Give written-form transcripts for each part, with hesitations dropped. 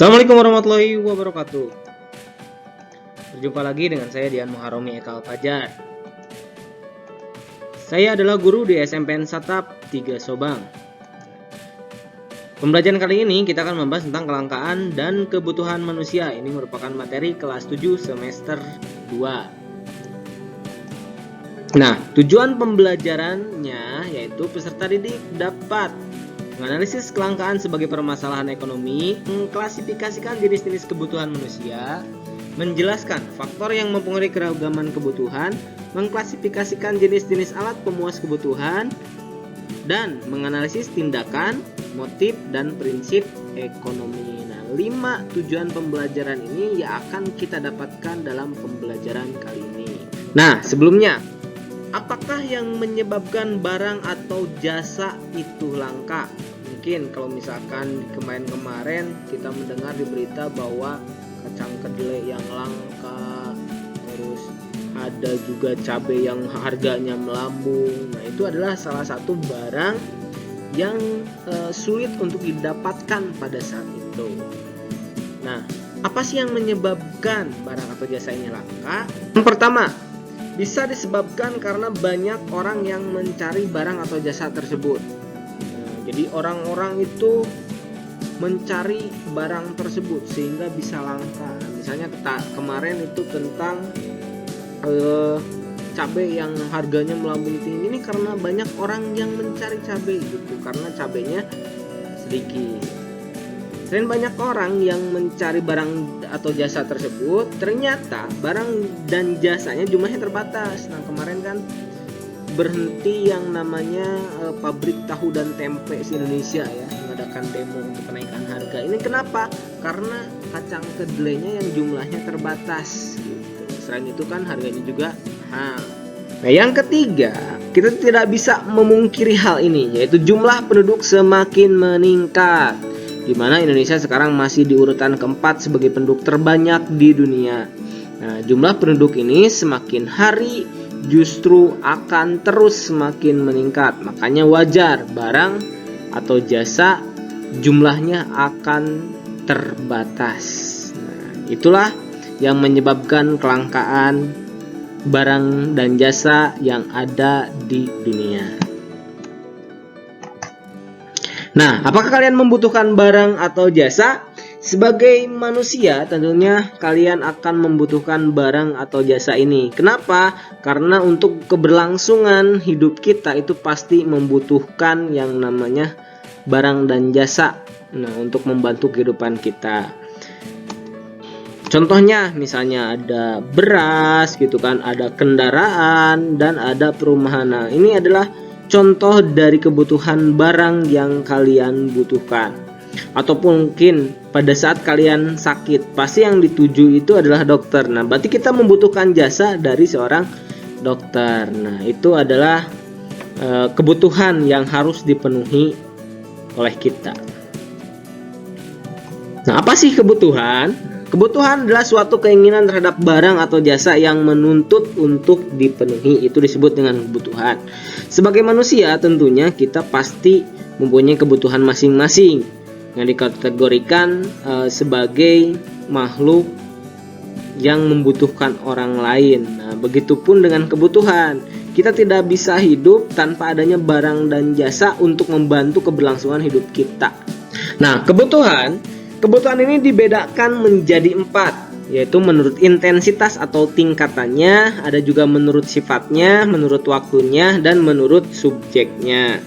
Assalamualaikum warahmatullahi wabarakatuh. Berjumpa lagi dengan saya Dian Muharomi Eka Alfajar. Saya adalah guru di SMPN Satap 3 Sobang. Pembelajaran kali ini kita akan membahas tentang kelangkaan dan kebutuhan manusia. Ini merupakan materi kelas 7 semester 2. Nah, tujuan pembelajarannya yaitu peserta didik dapat menganalisis kelangkaan sebagai permasalahan ekonomi, mengklasifikasikan jenis-jenis kebutuhan manusia, menjelaskan faktor yang mempengaruhi keragaman kebutuhan, mengklasifikasikan jenis-jenis alat pemuas kebutuhan, dan menganalisis tindakan, motif, dan prinsip ekonomi. Nah, 5 tujuan pembelajaran ini yang akan kita dapatkan dalam pembelajaran kali ini. Nah, sebelumnya, apakah yang menyebabkan barang atau jasa itu langka? Mungkin kalau misalkan kemarin-kemarin kita mendengar di berita bahwa kacang kedelai yang langka, terus ada juga cabai yang harganya melambung. Nah, itu adalah salah satu barang yang sulit untuk didapatkan pada saat itu. Nah, apa sih yang menyebabkan barang atau jasa ini langka? Yang pertama, bisa disebabkan karena banyak orang yang mencari barang atau jasa tersebut. Jadi orang-orang itu mencari barang tersebut sehingga bisa langka. Misalnya kemarin itu tentang cabai yang harganya melambung tinggi, ini karena banyak orang yang mencari cabai gitu, karena cabainya sedikit. Selain banyak orang yang mencari barang atau jasa tersebut, ternyata barang dan jasanya jumlahnya terbatas. Nah, kemarin kan berhenti yang namanya pabrik tahu dan tempe se-Indonesia ya, mengadakan demo untuk kenaikan harga. Ini kenapa? Karena kacang kedelainya yang jumlahnya terbatas gitu. Selain itu kan harganya juga mahal. Nah, yang ketiga, kita tidak bisa memungkiri hal ini, yaitu jumlah penduduk semakin meningkat, di mana Indonesia sekarang masih di urutan keempat sebagai penduduk terbanyak di dunia. Nah, jumlah penduduk ini semakin hari justru akan terus semakin meningkat. Makanya wajar barang atau jasa jumlahnya akan terbatas. Nah, itulah yang menyebabkan kelangkaan barang dan jasa yang ada di dunia. Nah, apakah kalian membutuhkan barang atau jasa? Sebagai manusia tentunya kalian akan membutuhkan barang atau jasa ini. Kenapa? Karena untuk keberlangsungan hidup kita itu pasti membutuhkan yang namanya barang dan jasa. Nah, untuk membantu kehidupan kita. Contohnya misalnya ada beras gitu kan, ada kendaraan dan ada perumahan. Nah, ini adalah contoh dari kebutuhan barang yang kalian butuhkan. Ataupun mungkin pada saat kalian sakit, pasti yang dituju itu adalah dokter. Nah, berarti kita membutuhkan jasa dari seorang dokter. Nah, itu adalah kebutuhan yang harus dipenuhi oleh kita. Nah, apa sih kebutuhan? Kebutuhan adalah suatu keinginan terhadap barang atau jasa yang menuntut untuk dipenuhi. Itu disebut dengan kebutuhan. Sebagai manusia tentunya kita pasti mempunyai kebutuhan masing-masing yang dikategorikan sebagai makhluk yang membutuhkan orang lain. Nah, begitupun dengan kebutuhan. Kita tidak bisa hidup tanpa adanya barang dan jasa untuk membantu keberlangsungan hidup kita. Nah, kebutuhan ini dibedakan menjadi 4, yaitu menurut intensitas atau tingkatannya, ada juga menurut sifatnya, menurut waktunya, dan menurut subjeknya.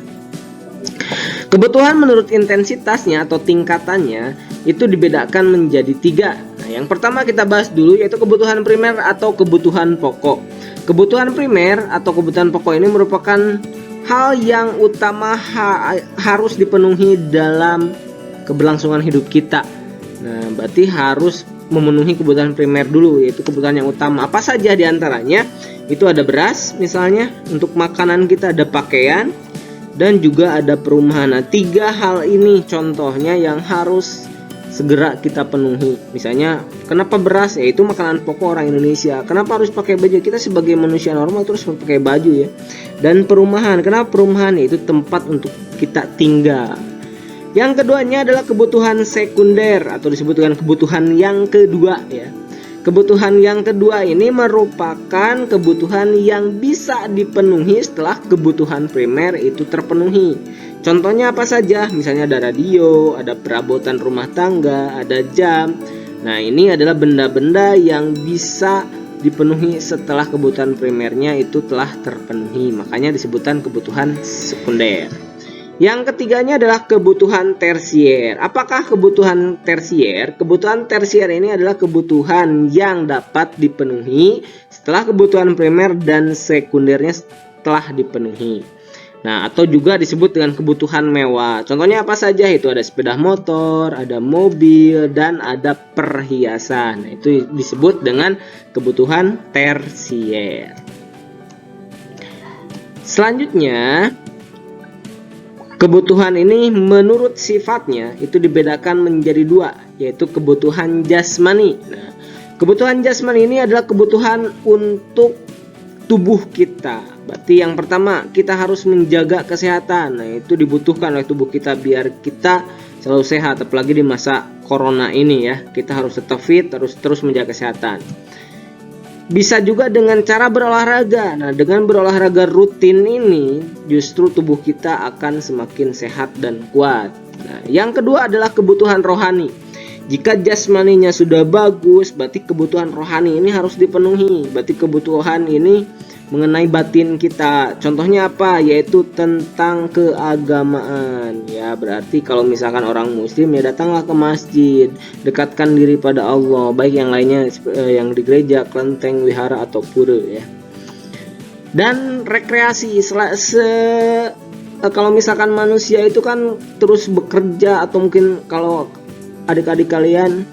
Kebutuhan menurut intensitasnya atau tingkatannya itu dibedakan menjadi 3. Nah, yang pertama kita bahas dulu yaitu kebutuhan primer atau kebutuhan pokok. Kebutuhan primer atau kebutuhan pokok ini merupakan hal yang utama harus dipenuhi dalam keberlangsungan hidup kita. Nah, berarti harus memenuhi kebutuhan primer dulu, yaitu kebutuhan yang utama. Apa saja diantaranya? Itu ada beras misalnya, untuk makanan kita ada pakaian, dan juga ada perumahan. Nah, 3 hal ini contohnya yang harus segera kita penuhi. Misalnya, kenapa beras? Yaitu makanan pokok orang Indonesia. Kenapa harus pakai baju? Kita sebagai manusia normal terus pakai baju ya. Dan perumahan. Kenapa perumahan? Yaitu tempat untuk kita tinggal. Yang keduanya adalah kebutuhan sekunder atau disebut dengan kebutuhan yang kedua ya. Kebutuhan yang kedua ini merupakan kebutuhan yang bisa dipenuhi setelah kebutuhan primer itu terpenuhi. Contohnya apa saja? Misalnya ada radio, ada perabotan rumah tangga, ada jam. Nah, ini adalah benda-benda yang bisa dipenuhi setelah kebutuhan primernya itu telah terpenuhi. Makanya disebutkan kebutuhan sekunder. Yang ketiganya adalah kebutuhan tersier. Apakah kebutuhan tersier? Kebutuhan tersier ini adalah kebutuhan yang dapat dipenuhi setelah kebutuhan primer dan sekundernya telah dipenuhi. Nah, atau juga disebut dengan kebutuhan mewah. Contohnya apa saja? Itu ada sepeda motor, ada mobil, dan ada perhiasan. Nah, itu disebut dengan kebutuhan tersier. Selanjutnya, kebutuhan ini menurut sifatnya itu dibedakan menjadi dua, yaitu kebutuhan jasmani. Nah, kebutuhan jasmani ini adalah kebutuhan untuk tubuh kita. Berarti yang pertama, kita harus menjaga kesehatan. Nah, itu dibutuhkan oleh tubuh kita biar kita selalu sehat, apalagi di masa corona ini ya. Kita harus tetap fit, harus terus menjaga kesehatan. Bisa juga dengan cara berolahraga. Nah, dengan berolahraga rutin ini justru tubuh kita akan semakin sehat dan kuat. Nah, yang kedua adalah kebutuhan rohani. Jika jasmaninya sudah bagus, berarti kebutuhan rohani ini harus dipenuhi. Berarti kebutuhan ini mengenai batin kita. Contohnya apa? Yaitu tentang keagamaan. Ya, berarti kalau misalkan orang muslim ya datanglah ke masjid, dekatkan diri pada Allah, baik yang lainnya yang di gereja, kelenteng, wihara atau pura ya. Dan rekreasi kalau misalkan manusia itu kan terus bekerja, atau mungkin kalau adik-adik kalian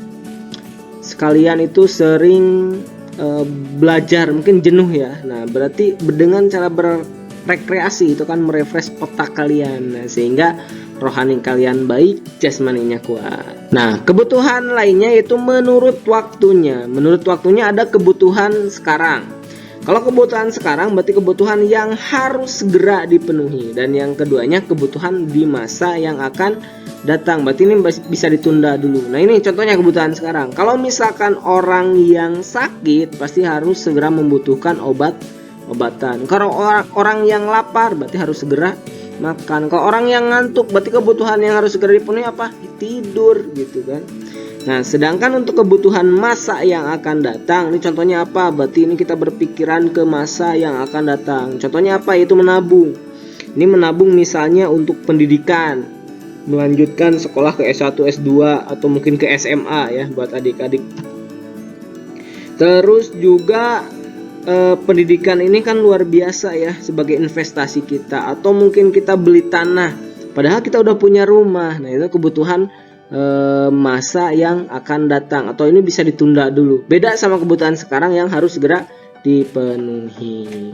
sekalian itu sering belajar, mungkin jenuh ya. Nah, berarti dengan cara berrekreasi itu kan merefresh otak kalian. Nah, sehingga rohani kalian baik, jasmaninya kuat. Nah, kebutuhan lainnya yaitu menurut waktunya. Menurut waktunya ada kebutuhan sekarang. Kalau kebutuhan sekarang berarti kebutuhan yang harus segera dipenuhi. Dan yang keduanya kebutuhan di masa yang akan datang, berarti ini bisa ditunda dulu. Nah, ini contohnya kebutuhan sekarang. Kalau misalkan orang yang sakit pasti harus segera membutuhkan obatan. Kalau orang yang lapar berarti harus segera makan. Kalau orang yang ngantuk berarti kebutuhan yang harus segera dipenuhi apa? Tidur gitu kan. Nah, sedangkan untuk kebutuhan masa yang akan datang, ini contohnya apa? Berarti ini kita berpikiran ke masa yang akan datang. Contohnya apa? Yaitu menabung. Ini menabung misalnya untuk pendidikan, melanjutkan sekolah ke S1, S2 atau mungkin ke SMA ya buat adik-adik. Terus juga pendidikan ini kan luar biasa ya sebagai investasi kita, atau mungkin kita beli tanah padahal kita udah punya rumah. Nah, itu kebutuhan masa yang akan datang, atau ini bisa ditunda dulu. Beda sama kebutuhan sekarang yang harus segera dipenuhi.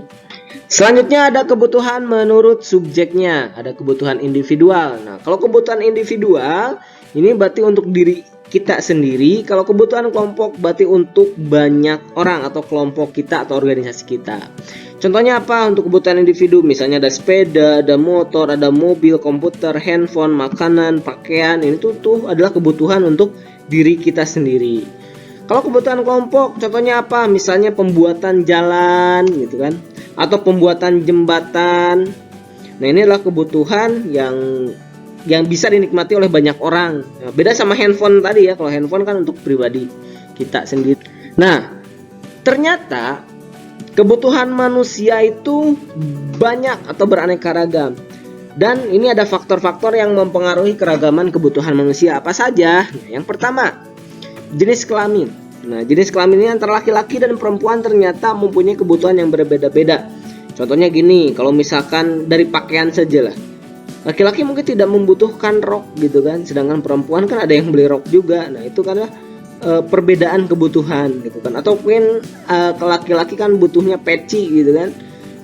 Selanjutnya ada kebutuhan menurut subjeknya, ada kebutuhan individual. Nah, kalau kebutuhan individual ini berarti untuk diri kita sendiri. Kalau kebutuhan kelompok berarti untuk banyak orang atau kelompok kita atau organisasi kita. Contohnya apa untuk kebutuhan individu? Misalnya ada sepeda, ada motor, ada mobil, komputer, handphone, makanan, pakaian. Ini tuh adalah kebutuhan untuk diri kita sendiri. Kalau kebutuhan kelompok, contohnya apa? Misalnya pembuatan jalan gitu kan, atau pembuatan jembatan. Nah, ini adalah kebutuhan yang bisa dinikmati oleh banyak orang. Nah, beda sama handphone tadi ya. Kalau handphone kan untuk pribadi kita sendiri. Nah, ternyata kebutuhan manusia itu banyak atau beraneka ragam. Dan ini ada faktor-faktor yang mempengaruhi keragaman kebutuhan manusia. Apa saja? Nah, yang pertama, jenis kelamin. Nah, jenis kelamin ini antara laki-laki dan perempuan ternyata mempunyai kebutuhan yang berbeda-beda. Contohnya gini, kalau misalkan dari pakaian saja lah. Laki-laki mungkin tidak membutuhkan rok gitu kan, sedangkan perempuan kan ada yang beli rok juga. Nah, itu kan perbedaan kebutuhan gitu kan. Atau mungkin laki-laki kan butuhnya peci gitu kan.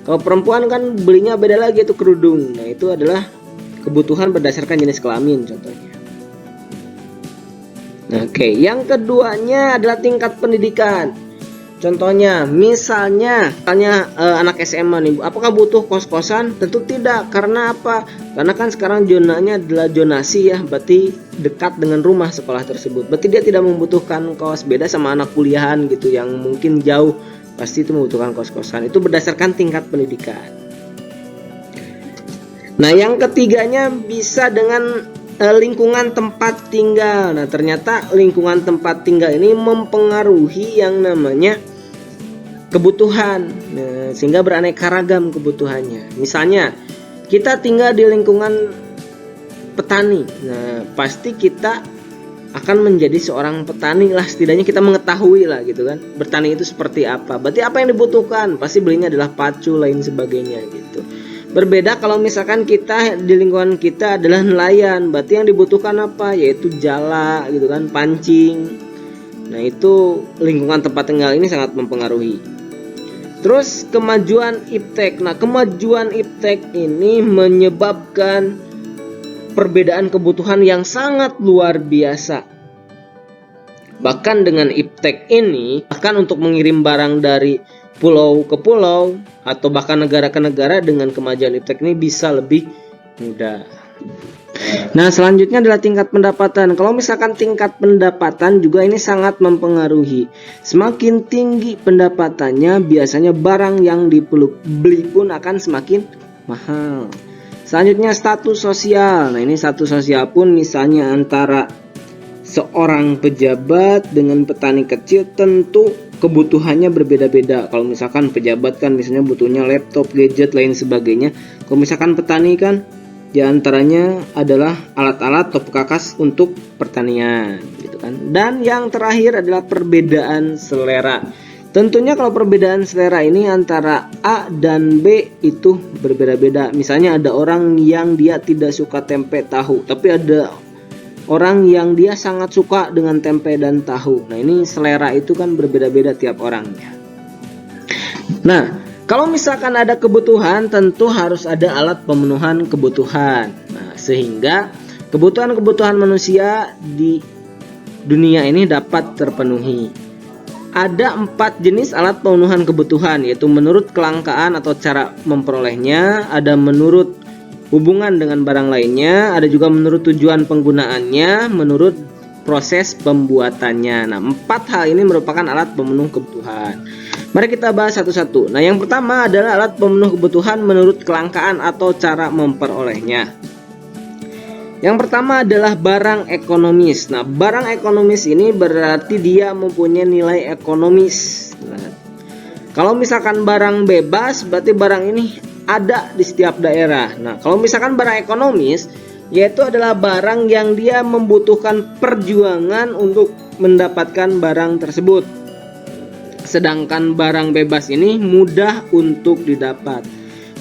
Kalau perempuan kan belinya beda lagi, itu kerudung. Nah, itu adalah kebutuhan berdasarkan jenis kelamin contohnya. Oke, yang keduanya adalah tingkat pendidikan. Contohnya, misalnya anak SMA nih, apakah butuh kos-kosan? Tentu tidak. Karena apa? Karena kan sekarang zonanya adalah zonasi ya, berarti dekat dengan rumah sekolah tersebut. Berarti dia tidak membutuhkan kos. Beda sama anak kuliahan gitu yang mungkin jauh, pasti itu membutuhkan kos-kosan. Itu berdasarkan tingkat pendidikan. Nah, yang ketiganya bisa dengan lingkungan tempat tinggal. Nah, ternyata lingkungan tempat tinggal ini mempengaruhi yang namanya kebutuhan, sehingga beraneka ragam kebutuhannya. Misalnya kita tinggal di lingkungan petani, nah pasti kita akan menjadi seorang petani lah, setidaknya kita mengetahui lah gitu kan, bertani itu seperti apa. Berarti apa yang dibutuhkan? Pasti belinya adalah pacu lain sebagainya gitu. Berbeda kalau misalkan kita di lingkungan kita adalah nelayan, berarti yang dibutuhkan apa? Yaitu jala gitu kan, pancing. Nah, itu lingkungan tempat tinggal ini sangat mempengaruhi. Terus kemajuan iptek. Nah, kemajuan iptek ini menyebabkan perbedaan kebutuhan yang sangat luar biasa. Bahkan dengan iptek ini, bahkan untuk mengirim barang dari pulau ke pulau atau bahkan negara ke negara, dengan kemajuan iptek ini bisa lebih mudah. Nah, selanjutnya adalah tingkat pendapatan. Kalau misalkan tingkat pendapatan juga ini sangat mempengaruhi. Semakin tinggi pendapatannya, biasanya barang yang dibeli pun akan semakin mahal. Selanjutnya status sosial. Nah, ini status sosial pun misalnya antara seorang pejabat dengan petani kecil tentu kebutuhannya berbeda-beda. Kalau misalkan pejabat kan misalnya butuhnya laptop, gadget, lain sebagainya. Kalau misalkan petani kan di antaranya adalah alat-alat atau perkakas untuk pertanian gitu kan. Dan yang terakhir adalah perbedaan selera. Tentunya kalau perbedaan selera ini antara A dan B itu berbeda-beda. Misalnya ada orang yang dia tidak suka tempe tahu, tapi ada orang yang dia sangat suka dengan tempe dan tahu. Nah, ini selera itu kan berbeda-beda tiap orangnya. Nah, kalau misalkan ada kebutuhan, tentu harus ada alat pemenuhan kebutuhan. Nah, sehingga kebutuhan-kebutuhan manusia di dunia ini dapat terpenuhi. Ada 4 jenis alat pemenuhan kebutuhan, yaitu menurut kelangkaan atau cara memperolehnya, ada menurut hubungan dengan barang lainnya, ada juga menurut tujuan penggunaannya, menurut proses pembuatannya. Nah, 4 hal ini merupakan alat pemenuh kebutuhan. Mari kita bahas satu-satu. Nah, yang pertama adalah alat pemenuh kebutuhan menurut kelangkaan atau cara memperolehnya. Yang pertama adalah barang ekonomis. Nah, barang ekonomis ini berarti dia mempunyai nilai ekonomis. Nah, kalau misalkan barang bebas, berarti barang ini ada di setiap daerah. Nah, kalau misalkan barang ekonomis, yaitu adalah barang yang dia membutuhkan perjuangan untuk mendapatkan barang tersebut. Sedangkan barang bebas ini mudah untuk didapat.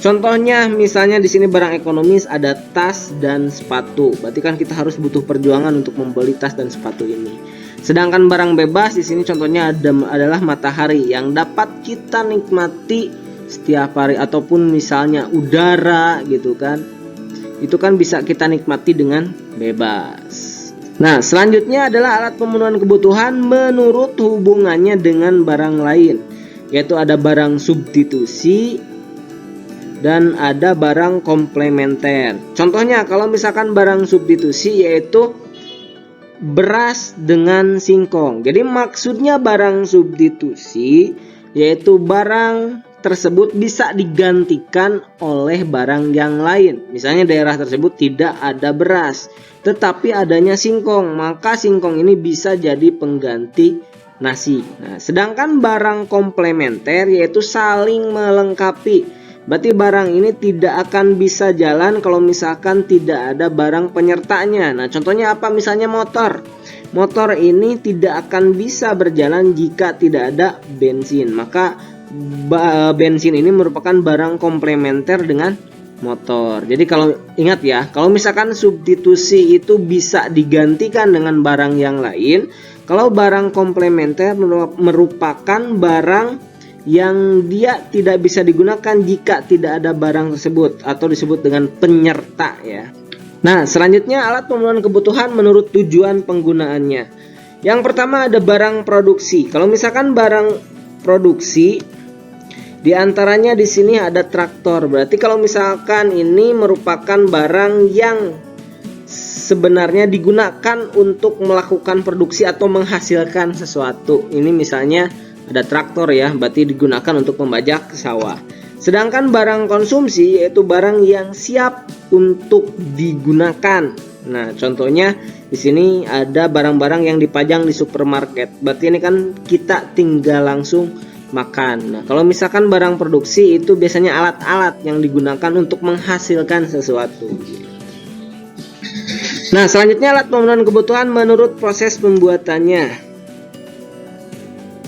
Contohnya misalnya di sini barang ekonomis ada tas dan sepatu. Berarti kan kita harus butuh perjuangan untuk membeli tas dan sepatu ini. Sedangkan barang bebas di sini contohnya adalah matahari yang dapat kita nikmati setiap hari, ataupun misalnya udara gitu kan. Itu kan bisa kita nikmati dengan bebas. Nah, selanjutnya adalah alat pemenuhan kebutuhan menurut hubungannya dengan barang lain, yaitu ada barang substitusi dan ada barang komplementer. Contohnya kalau misalkan barang substitusi yaitu beras dengan singkong. Jadi maksudnya barang substitusi yaitu barang tersebut bisa digantikan oleh barang yang lain. Misalnya daerah tersebut tidak ada beras, tetapi adanya singkong, maka singkong ini bisa jadi pengganti nasi. Nah, sedangkan barang komplementer yaitu saling melengkapi. Berarti barang ini tidak akan bisa jalan kalau misalkan tidak ada barang penyertanya. Nah, contohnya apa? Misalnya motor. Motor ini tidak akan bisa berjalan jika tidak ada bensin. Maka bensin ini merupakan barang komplementer dengan motor. Jadi kalau ingat ya, kalau misalkan substitusi itu bisa digantikan dengan barang yang lain, kalau barang komplementer merupakan barang yang dia tidak bisa digunakan jika tidak ada barang tersebut, atau disebut dengan penyerta ya. Nah, selanjutnya alat pemenuhan kebutuhan menurut tujuan penggunaannya. Yang pertama ada barang produksi. Kalau misalkan barang produksi. Di antaranya di sini ada traktor. Berarti kalau misalkan ini merupakan barang yang sebenarnya digunakan untuk melakukan produksi atau menghasilkan sesuatu. Ini misalnya ada traktor ya, berarti digunakan untuk membajak sawah. Sedangkan barang konsumsi yaitu barang yang siap untuk digunakan. Nah, contohnya di sini ada barang-barang yang dipajang di supermarket. Berarti ini kan kita tinggal langsung makan. Nah, kalau misalkan barang produksi itu biasanya alat-alat yang digunakan untuk menghasilkan sesuatu. Nah, selanjutnya alat pemenuhan kebutuhan menurut proses pembuatannya.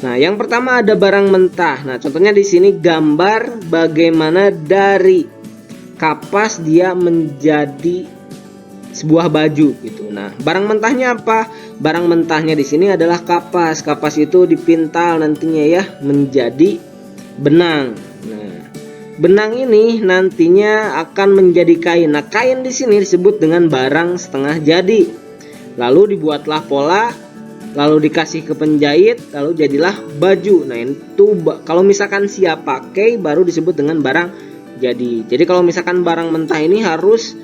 Nah, yang pertama ada barang mentah. Nah, contohnya di sini gambar bagaimana dari kapas dia menjadi sebuah baju gitu. Nah, barang mentahnya apa? Barang mentahnya di sini adalah kapas. Kapas itu dipintal nantinya ya menjadi benang. Nah, benang ini nantinya akan menjadi kain. Nah, kain di sini disebut dengan barang setengah jadi. Lalu dibuatlah pola, lalu dikasih ke penjahit, lalu jadilah baju. Nah, itu kalau misalkan siap pakai baru disebut dengan barang jadi. Jadi kalau misalkan barang mentah ini harus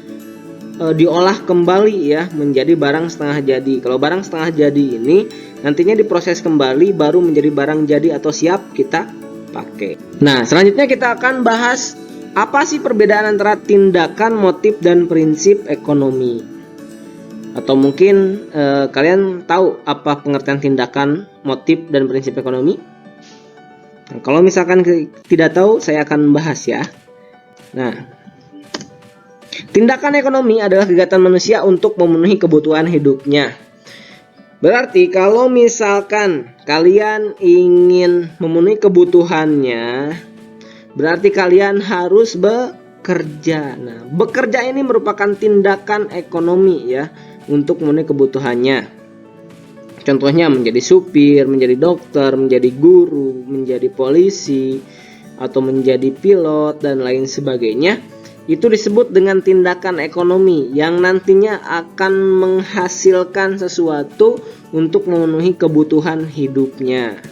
diolah kembali ya menjadi barang setengah jadi. Kalau barang setengah jadi ini nantinya diproses kembali baru menjadi barang jadi atau siap kita pakai. Nah, selanjutnya kita akan bahas apa sih perbedaan antara tindakan, motif, dan prinsip ekonomi. Atau mungkin kalian tahu apa pengertian tindakan, motif, dan prinsip ekonomi? Nah, kalau misalkan tidak tahu, saya akan bahas ya. Nah, tindakan ekonomi adalah kegiatan manusia untuk memenuhi kebutuhan hidupnya. Berarti kalau misalkan kalian ingin memenuhi kebutuhannya, berarti kalian harus bekerja. Nah, bekerja ini merupakan tindakan ekonomi ya untuk memenuhi kebutuhannya. Contohnya menjadi supir, menjadi dokter, menjadi guru, menjadi polisi, atau menjadi pilot dan lain sebagainya. Itu disebut dengan tindakan ekonomi yang nantinya akan menghasilkan sesuatu untuk memenuhi kebutuhan hidupnya.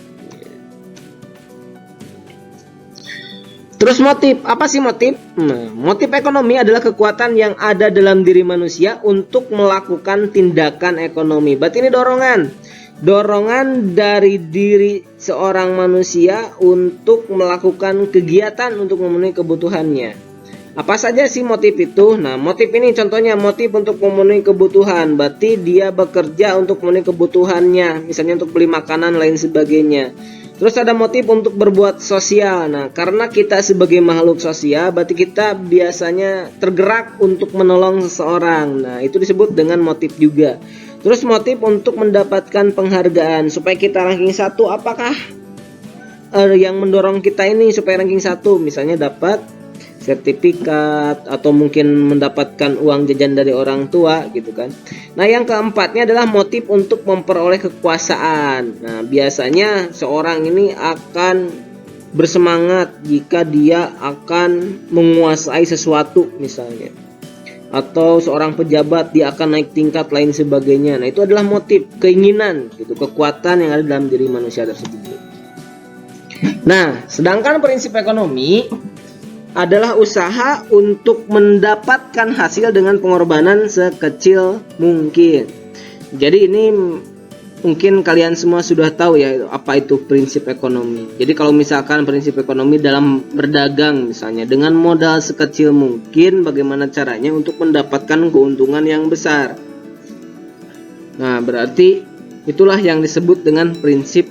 Terus motif, apa sih motif? Nah, motif ekonomi adalah kekuatan yang ada dalam diri manusia untuk melakukan tindakan ekonomi. Berarti ini dorongan dari diri seorang manusia untuk melakukan kegiatan untuk memenuhi kebutuhannya. Apa saja sih motif itu? Nah, motif ini contohnya motif untuk memenuhi kebutuhan. Berarti dia bekerja untuk memenuhi kebutuhannya, misalnya untuk beli makanan lain sebagainya. Terus ada motif untuk berbuat sosial. Nah, karena kita sebagai makhluk sosial, berarti kita biasanya tergerak untuk menolong seseorang. Nah, itu disebut dengan motif juga. Terus motif untuk mendapatkan penghargaan supaya kita ranking 1. Apakah yang mendorong kita ini supaya ranking 1? Misalnya dapat sertifikat atau mungkin mendapatkan uang jajan dari orang tua gitu kan. Nah, yang keempatnya adalah motif untuk memperoleh kekuasaan. Nah, biasanya seorang ini akan bersemangat jika dia akan menguasai sesuatu misalnya. Atau seorang pejabat dia akan naik tingkat lain sebagainya. Nah, itu adalah motif, keinginan gitu, kekuatan yang ada dalam diri manusia tersebut. Nah, sedangkan prinsip ekonomi adalah usaha untuk mendapatkan hasil dengan pengorbanan sekecil mungkin. Jadi ini mungkin kalian semua sudah tahu ya apa itu prinsip ekonomi. Jadi kalau misalkan prinsip ekonomi dalam berdagang misalnya dengan modal sekecil mungkin, bagaimana caranya untuk mendapatkan keuntungan yang besar. Nah, berarti itulah yang disebut dengan prinsip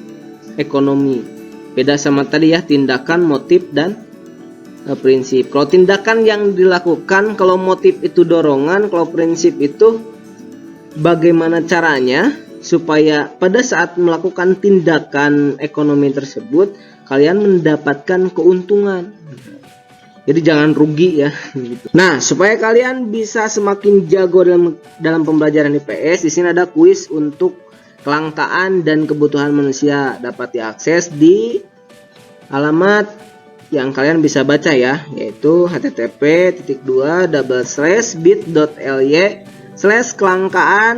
ekonomi. Beda sama tadi ya, tindakan, motif, dan prinsip. Kalau tindakan yang dilakukan, kalau motif itu dorongan, kalau prinsip itu bagaimana caranya supaya pada saat melakukan tindakan ekonomi tersebut kalian mendapatkan keuntungan. Jadi jangan rugi ya. Nah, supaya kalian bisa semakin jago dalam pembelajaran IPS, di sini ada kuis untuk kelangkaan dan kebutuhan manusia, dapat diakses di alamat yang kalian bisa baca ya, yaitu http://bit.ly/kelangkaan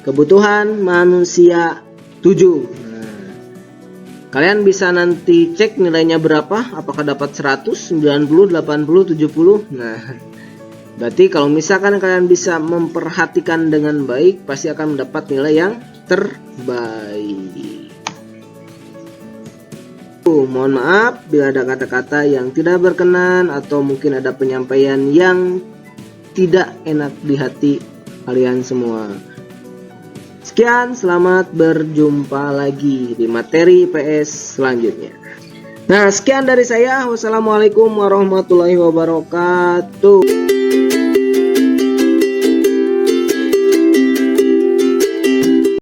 kebutuhan manusia 7. Kalian bisa nanti cek nilainya berapa, apakah dapat 100, 90, 80, 70. Nah, berarti kalau misalkan kalian bisa memperhatikan dengan baik, pasti akan mendapat nilai yang terbaik. Mohon maaf bila ada kata-kata yang tidak berkenan atau mungkin ada penyampaian yang tidak enak di hati kalian semua. Sekian, selamat berjumpa lagi di materi IPS selanjutnya. Nah, sekian dari saya. Wassalamualaikum warahmatullahi wabarakatuh.